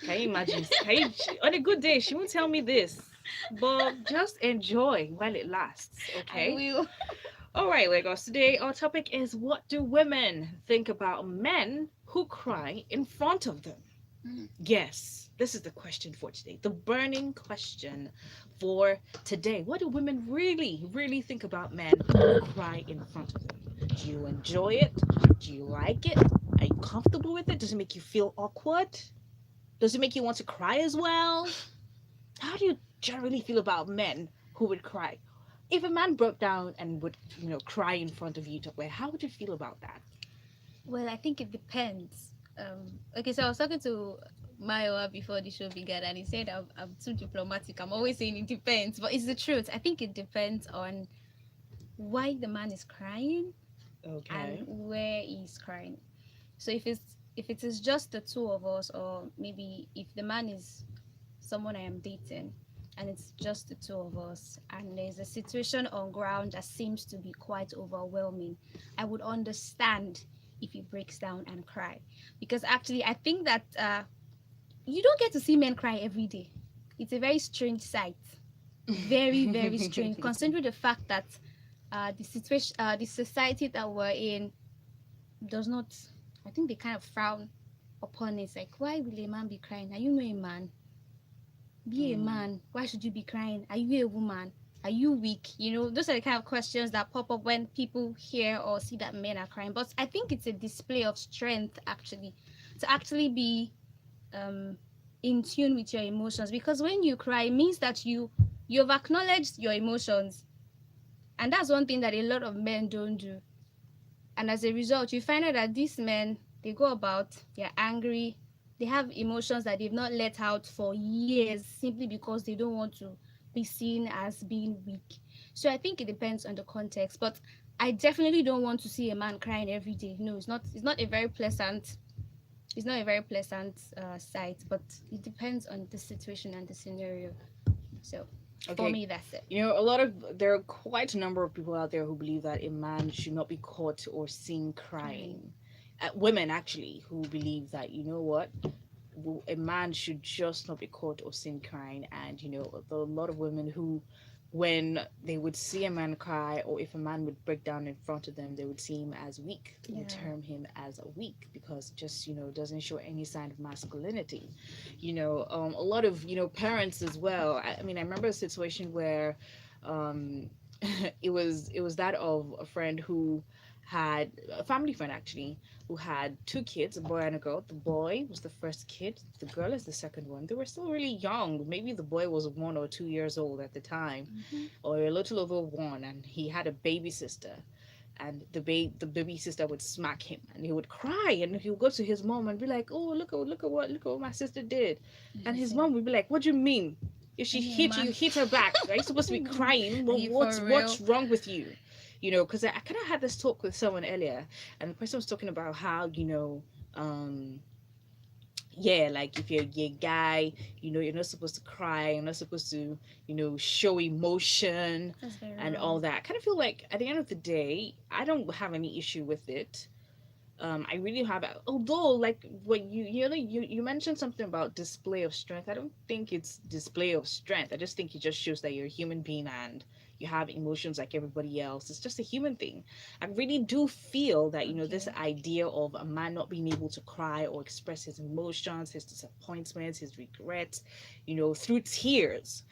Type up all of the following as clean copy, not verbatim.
Can you imagine? On a good day, she won't tell me this, but just enjoy while it lasts, I okay? will. All right, Lagos. Today, our topic is what do women think about men who cry in front of them? Mm. Yes, this is the question for today. The burning question for today. What do women really, really think about men who cry in front of them? Do you enjoy it? Do you like it? Are you comfortable with it? Does it make you feel awkward? Does it make you want to cry as well? How do you generally feel about men who would cry? If a man broke down and would, cry in front of you, Tope, how would you feel about that? Well, I think it depends. Okay, so I was talking to Mayowa before the show began, and he said I'm too diplomatic. I'm always saying it depends, but it's the truth. I think it depends on why the man is crying and Okay. where he's crying. So if it is just the two of us, or maybe if the man is someone I am dating and it's just the two of us and there's a situation on ground that seems to be quite overwhelming, I would understand if he breaks down and cry. Because actually I think that you don't get to see men cry every day. It's a very strange sight. Very, very strange, considering the fact that the situation, the society that we're in does not, I think they kind of frown upon it. It's like, why will a man be crying? Are you not a man? Be a Mm. man. Why should you be crying? Are you a woman? Are you weak? Those are the kind of questions that pop up when people hear or see that men are crying. But I think it's a display of strength, actually, to actually be um, in tune with your emotions. Because when you cry, it means that you've acknowledged your emotions, and that's one thing that a lot of men don't do. And as a result, you find out that these men, they go about, they're angry, they have emotions that they've not let out for years simply because they don't want to be seen as being weak. So I think it depends on the context. But I definitely don't want to see a man crying every day. No, it's not a very pleasant sight, but it depends on the situation and the scenario. So for Okay. me, that's it. There are quite a number of people out there who believe that a man should not be caught or seen Crying. crying. Women, actually, who believe that, you know what, a man should just not be caught or seen crying. And, there are a lot of women who, when they would see a man cry, or if a man would break down in front of them, they would see him as weak. They would Yeah. term him as a weak because it just, doesn't show any sign of masculinity. A lot of, parents as well. I mean, I remember a situation where um, it was that of a friend who had a family friend actually who had two kids, a boy and a girl. The boy was the first kid, the girl is the second one. They were still really young. Maybe the boy was 1 or 2 years old at the time, Hmm. or a little over one, and he had a baby sister. And the baby sister would smack him, and he would cry, and he would go to his mom and be like, "Oh, look at what my sister did," and his Listen, mom would be like, "What do you mean? If are she you a hit you, man? hit her back. Are you supposed to be crying? Are Well, you what's for what's real? wrong with you?" Because I kind of had this talk with someone earlier, and the person was talking about how um yeah, like if you're a guy, you're not supposed to cry, you're not supposed to, show emotion That's very and all wrong. that. I kind of feel like at the end of the day, I don't have any issue with it. I really have, although, like, what you mentioned something about display of strength. I don't think it's display of strength. I just think it just shows that you're a human being and you have emotions like everybody else. It's just a human thing. I really do feel that, this Okay. idea of a man not being able to cry or express his emotions, his disappointments, his regrets, through tears.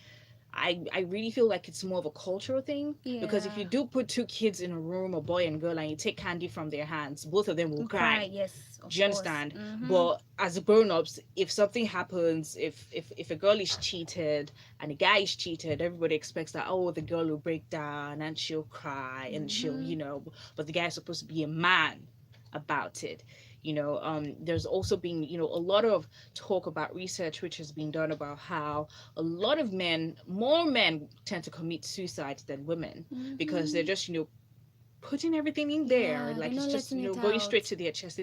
I really feel like it's more of a cultural thing, because if Yeah. you do put two kids in a room, a boy and girl, and you take candy from their hands, both of them will You cry, cry. yes, of Do you course. understand? Mm-hmm. But as grown-ups, if something happens, if a girl is cheated and a guy is cheated, everybody expects that, oh, the girl will break down and she'll cry and she'll, Mm-hmm. but the guy is supposed to be a man about it. There's also been, a lot of talk about research which has been done about how a lot of men, more men tend to commit suicide than women, because they're Mm-hmm. just, putting everything in there, Yeah, they're like it's not just, letting it going straight out. to their chest.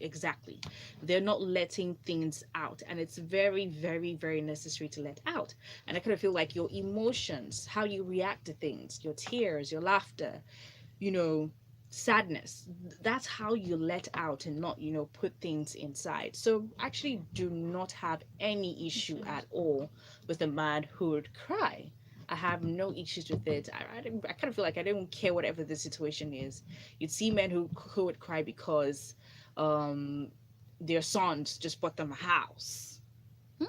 Exactly, they're not letting things out, and it's very, very, very necessary to let out. And I kind of feel like your emotions, how you react to things, your tears, your laughter, you know sadness. That's how you let out and not, put things inside. So actually do not have any issue at all with a man who would cry. I have no issues with it. I kind of feel like I don't care whatever the situation is. You'd see men who would cry because um their sons just bought them a house. Hmm?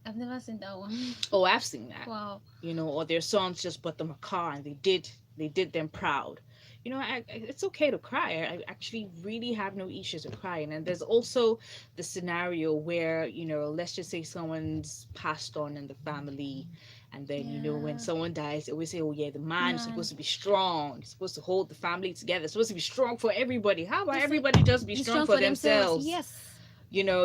I've never seen that one. Oh, I've seen that. Wow. Or their sons just bought them a car and they did them proud. It's okay to cry. I actually really have no issues with crying. And there's also the scenario where, let's just say someone's passed on in the family, and then, when Yeah. someone dies, they always say, oh yeah, the man is Man. supposed to be strong. He's supposed to hold the family together. It's supposed to be strong for everybody. How about Just like everybody just be be strong strong for for themselves. themselves? Yes.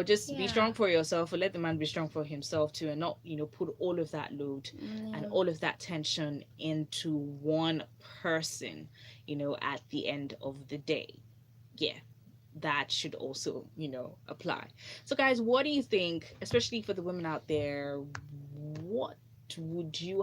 Just be Yeah. strong for yourself, or let the man be strong for himself too, and not, put all of that load and Mm, all of that tension into one person, at the end of the day. Yeah, that should also, apply. So, guys, what do you think, especially for the women out there? What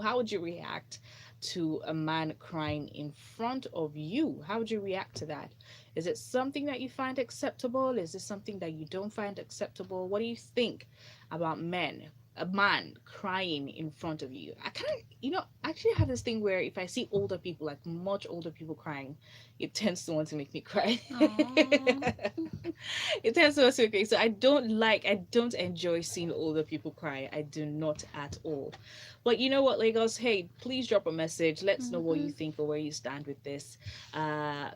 how would you react to a man crying in front of you? How would you react to that? Is it something that you find acceptable? Is it something that you don't find acceptable? What do you think about a man crying in front of you? I kind of, I actually have this thing where if I see older people, like much older people crying, it tends to want to make me cry. aw. It tends to also okay. So I don't enjoy seeing older people cry. I do not at all. But you know what, Lagos? Hey, please drop a message. Let's know what you Mhm. think or where you stand with this.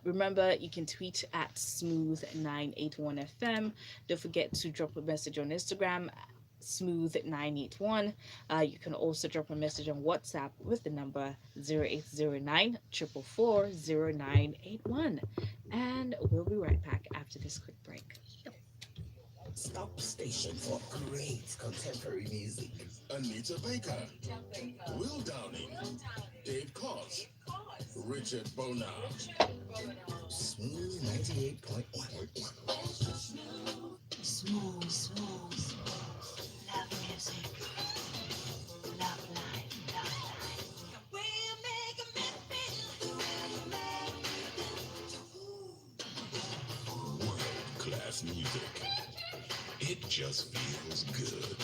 Remember, you can tweet at smooth981fm. Don't forget to drop a message on Instagram, smooth981. You can also drop a message on WhatsApp with the number 0809 444 And we'll be right back after this quick break. Stop station for great contemporary music. Anita Baker, Will Downing, Dave Koz, Richard Bona. Smooth 98.1. Smooth, smooth. Love music. Love life. Love life. World class music. It just feels good.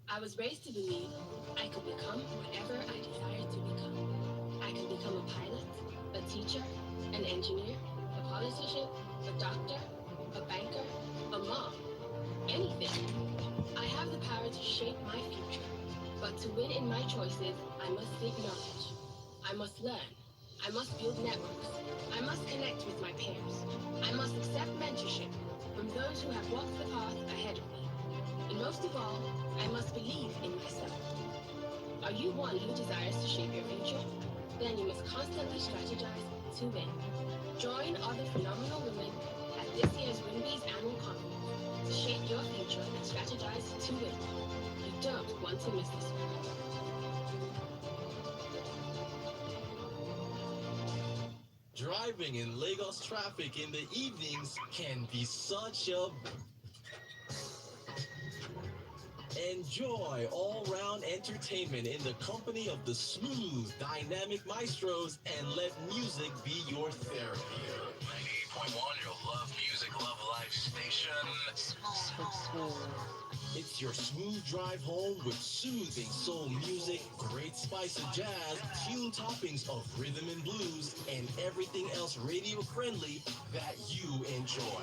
I was raised to believe I could become whatever I desired to become. I could become a pilot, a teacher, an engineer, a politician, a doctor, a banker, a mom, anything. I have the power to shape my future. But to win in my choices, I must seek knowledge. I must learn. I must build networks. I must connect with my peers. I must accept mentorship from those who have walked the path ahead of me. And most of all, I must believe in myself. Are you one who desires to shape your future? Then you must constantly strategize to win. Join other phenomenal women at this year's Winby's annual conference to shape your future and strategize to win. You don't want to miss this one. Driving in Lagos traffic in the evenings can be such a enjoy all-round entertainment in the company of the smooth, dynamic maestros and let music be your therapy. 98.1, your love music, love life station. It's your smooth drive home with soothing soul music, great spice of jazz, tuned toppings of rhythm and blues, and everything else radio friendly that you enjoy.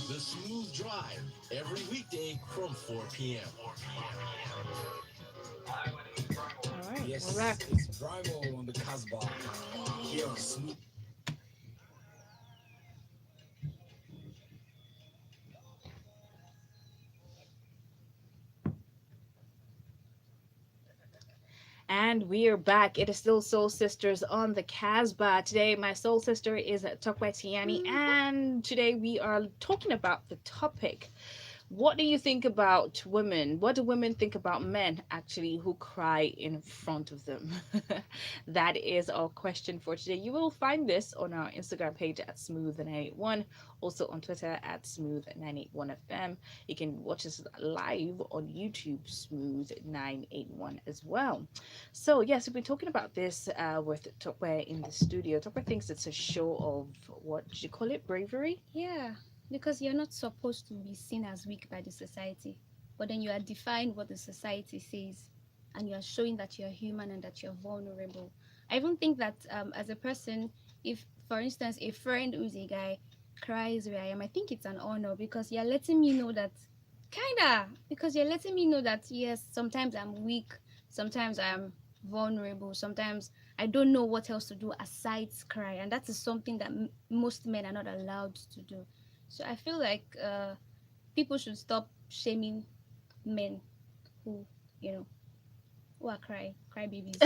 The Smooth Drive, every weekday from 4 p.m. All right, Yes, we're back. it's Bravo on the Casbah. Here on Smooth. And we are back. It is still Soul Sisters on the Casbah. Today, my soul sister is Tope, Mhm. and today we are talking about the topic. what do you think about women? What do women think about men actually who cry in front of them? That is our question for today. You will find this on our Instagram page at smooth981, also on Twitter at smooth981fm. You can watch us live on YouTube, smooth981 as well. So yes, we've been talking about this with Tope in the studio. Tope thinks it's a show of, what do you call it, bravery? Yeah, because you're not supposed to be seen as weak by the society, but then you are defying what the society says, and you are showing that you're human and that you're vulnerable. I even think that as a person, if, for instance, a friend who's a guy cries where I am, I think it's an honor because you're letting me know that, kinda, because you're letting me know that yes, sometimes I'm weak, sometimes I'm vulnerable, sometimes I don't know what else to do aside cry, and that is something that most men are not allowed to do. So I feel like people should stop shaming men who, you know, who are cry babies.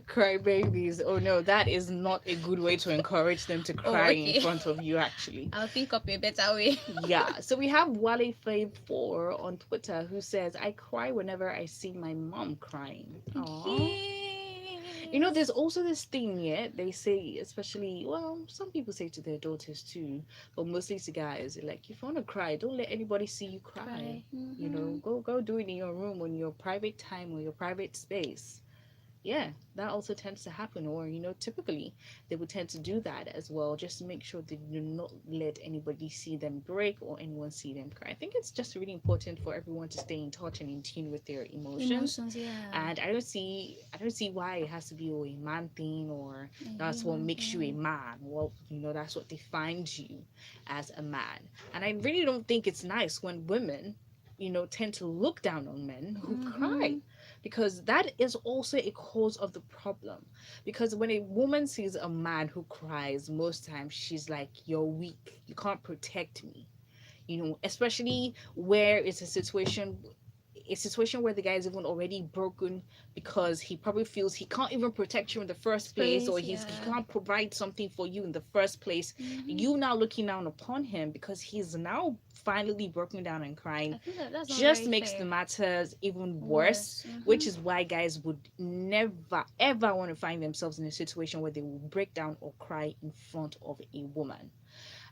Cry babies. Oh no, that is not a good way to encourage them to Oh, cry in okay. front of you, actually. I'll think up a better way. Yeah, so we have Wale Fave 4 on Twitter who says, I cry whenever I see my mom crying. Aww. You know, Yes. there's also this thing, yeah, they say, especially, well, some people say to their daughters too, but mostly to guys, like, if you want to cry, don't let anybody see you cry. Cry. You know, Mm-hmm. go do it in your room, on your private time, or your private space. Yeah, that also tends to happen. Or, you know, typically they would tend to do that as well, just to make sure they do not let anybody see them break or anyone see them cry. I think it's just really important for everyone to stay in touch and in tune with their emotions. Emotions, yeah. And I don't see why it has to be a man thing, or A that's what human makes you a thing. man. Well, you know, that's what defines you as a man. And I really don't think it's nice when women, you know, tend to look down on men who cry, Mm-hmm. because that is also a cause of the problem. Because when a woman sees a man who cries, most times she's like, you're weak, you can't protect me, you know, especially where it's a situation where the guy is even already broken, because he probably feels he can't even protect you in the first place, or Space, he yeah. can't provide something for you in the first place. Mm-hmm. You now looking down upon him because he's now finally broken down and crying I feel that that's not just very makes the fair. matters even worse, Worse. which Mm-hmm. is why guys would never ever want to find themselves in a situation where they will break down or cry in front of a woman.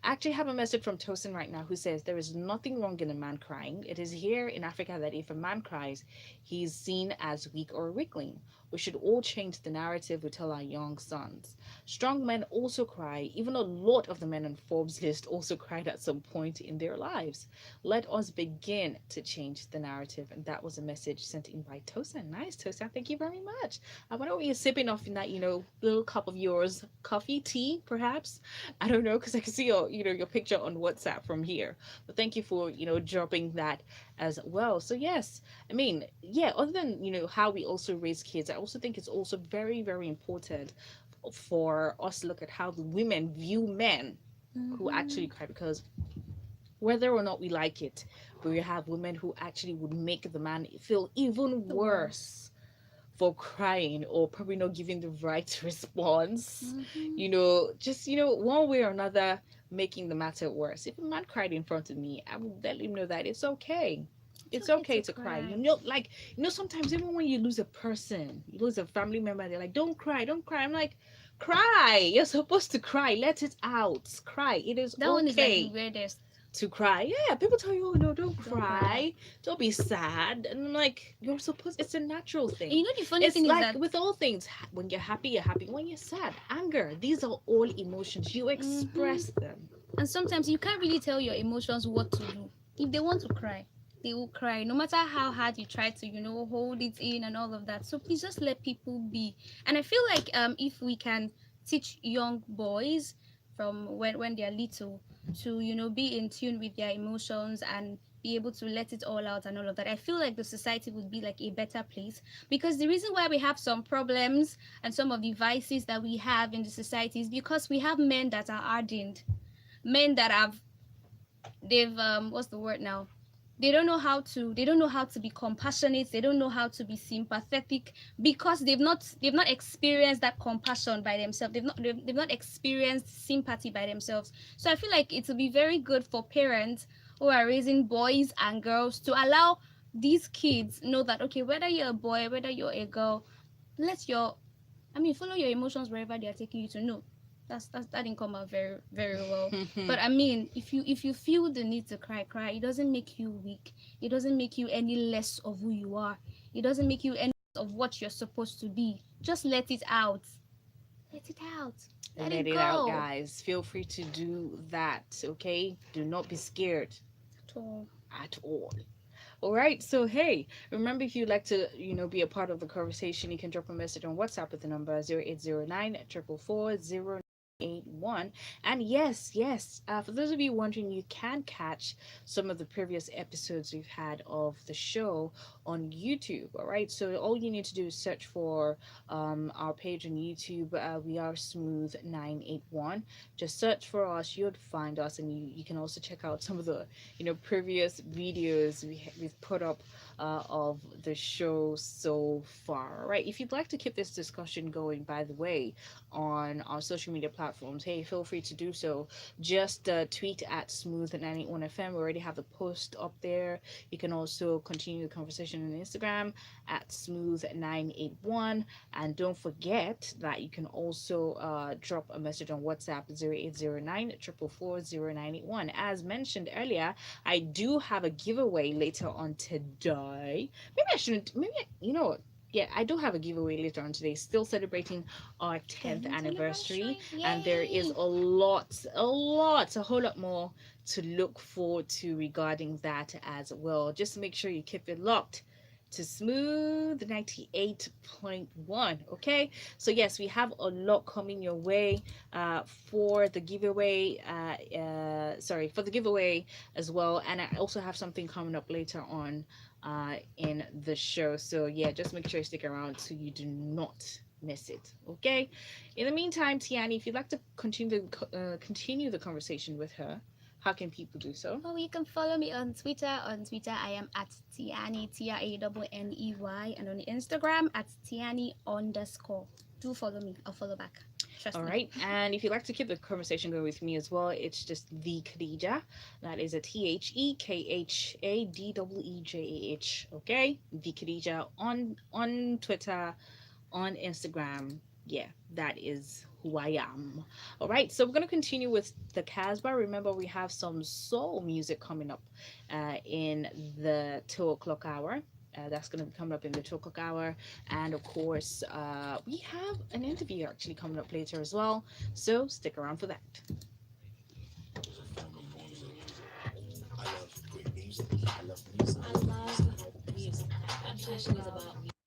I actually have a message from Tosin right now who says there is nothing wrong in a man crying. It is here in Africa that if a man cries, he's seen as weak or weakling. We should all change the narrative we tell our young sons. Strong men also cry. Even a lot of the men on Forbes list also cried at some point in their lives. Let us begin to change the narrative. And that was a message sent in by Tosin. Nice, Tosin. Thank you very much. I wonder what you're sipping off in that, you know, little cup of yours. Coffee, tea, perhaps? I don't know, because I can see your, you know, your picture on WhatsApp from here. But thank you for, you know, dropping that as well. So yes, I mean, yeah, other than, you know, how we also raise kids, I also think it's also very, very important for us to look at how the women view men who Mm-hmm. actually cry, because whether or not we like it, we have women who actually would make the man feel even The worst. worse for crying, or probably not giving the right response, Mm-hmm. you know, just, you know, one way or another, making the matter worse. If a man cried in front of me, I would let him know that it's okay. It's It's okay okay to to cry. You cry. know, like, you know, sometimes even when you lose a person, you lose a family member, they're like, don't cry, don't cry. I'm like, cry. You're supposed to cry. Let it out. Cry. It is That one is like the okay weirdest. to cry. Yeah, people tell you, oh no, don't Don't cry. cry, don't be sad, and I'm like, you're supposed. It's a natural And thing. you know the funny It's thing is like that with all things. When you're happy, you're happy. When you're sad, anger. These are all emotions. You mm-hmm. express them. And sometimes you can't really tell your emotions what to do. If they want to cry, they will cry, no matter how hard you try to, hold it in and all of that. So please just let people be. And I feel like if we can teach young boys from when they're little to, be in tune with their emotions and be able to let it all out and all of that, I feel like the society would be like a better place. Because the reason why we have some problems and some of the vices that we have in the society is because we have men that are hardened, men that have, they've what's the word now, they don't know how to be compassionate, they don't know how to be sympathetic, because they've not experienced that compassion by themselves, they've not experienced sympathy by themselves. So I feel like it will be very good for parents who are raising boys and girls to allow these kids know that, okay, whether you're a boy, whether you're a girl, let your follow your emotions wherever they are taking you to. No, that didn't come out very very well. But I mean, if you feel the need to cry, cry. It doesn't make you weak. It doesn't make you any less of who you are. It doesn't make you any less of what you're supposed to be. Just let it out. Let it out. Let Let it it out, go. guys. Feel free to do that, okay? Do not be scared At all. at all. All right. So, hey, remember if you'd like to, be a part of the conversation, you can drop a message on WhatsApp with the number 0809 444 And yes, yes, for those of you wondering, you can catch some of the previous episodes we've had of the show on YouTube. All right. So all you need to do is search for our page on YouTube. We are Smooth 981. Just search for us. You'll find us, and you can also check out some of the previous videos we've put up of the show so far. All right. If you'd like to keep this discussion going, by the way, on our social media platforms, hey, feel free to do so. Just tweet at Smooth981FM. We already have the post up there. You can also continue the conversation on Instagram at Smooth981. And don't forget that you can also drop a message on WhatsApp 0809 444 As mentioned earlier, I do have a giveaway later on today. Maybe I shouldn't, maybe, yeah, I do have a giveaway later on today, still celebrating our 10th 10th anniversary. anniversary. And there is Yay. a whole lot more to look forward to regarding that as well. Just make sure you keep it locked to Smooth 98.1. Okay, so yes, we have a lot coming your way for the giveaway. Sorry, for the giveaway as well. And I also have something coming up later on in the show. So yeah, just make sure you stick around so you do not miss it. Okay. In the meantime, Tiani, if you'd like to continue the conversation with her, how can people do so? Oh, you can follow me on Twitter. On Twitter, I am at Tiani, Tianey, and on Instagram at Tiani underscore. Do follow me. I'll follow back. Trust All me. right. And if you'd like to keep the conversation going with me as well, it's just the Khadijah. That is a TheKhadijah. Okay. The Khadijah on Twitter, on Instagram. Yeah, that is who I am. All right, so we're going to continue with the Casbah. Remember, we have some soul music coming up in the 2 o'clock hour. That's going to be coming up in the 2 o'clock hour. And of course, we have an interview actually coming up later as well. So stick around for that. I love great music. I love music. I love music. I'm passionate about music.